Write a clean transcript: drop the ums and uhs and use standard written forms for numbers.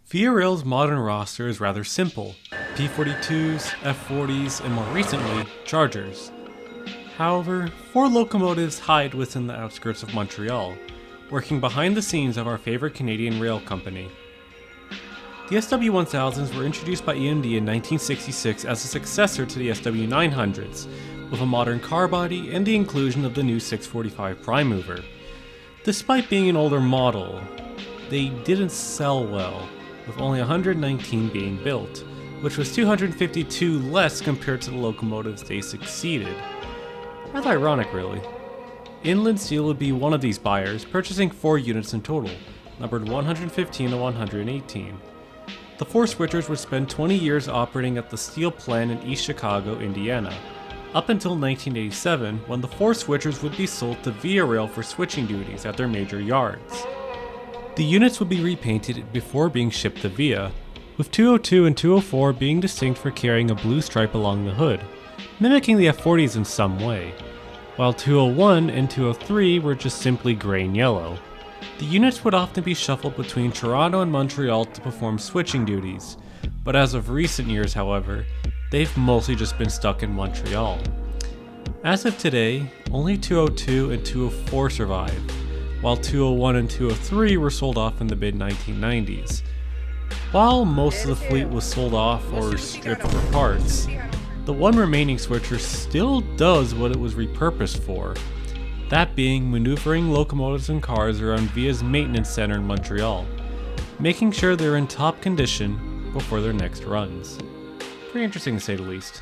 Via Rail's modern roster is rather simple: P42s, F40s, and more recently, Chargers. However, 4 locomotives hide within the outskirts of Montreal, working behind the scenes of our favorite Canadian rail company. The SW1000s were introduced by EMD in 1966 as a successor to the SW900s, with a modern car body and the inclusion of the new 645 prime mover. Despite being an older model, they didn't sell well, with only 119 being built, which was 252 less compared to the locomotives they succeeded. Rather ironic, really. Inland Steel would be one of these buyers, purchasing 4 units in total, numbered 115 to 118. The 4 switchers would spend 20 years operating at the steel plant in East Chicago, Indiana, up until 1987, when the 4 switchers would be sold to Via Rail for switching duties at their major yards. The units would be repainted before being shipped to Via, with 202 and 204 being distinct for carrying a blue stripe along the hood, mimicking the F40s in some way, while 201 and 203 were just simply grey and yellow. The units would often be shuffled between Toronto and Montreal to perform switching duties, but as of recent years, however, they've mostly just been stuck in Montreal. As of today, only 202 and 204 survived, while 201 and 203 were sold off in the mid-1990s. While most of the fleet was sold off or stripped for parts, the one remaining switcher still does what it was repurposed for, that being maneuvering locomotives and cars around Via's maintenance center in Montreal, making sure they're in top condition before their next runs. Pretty interesting to say the least.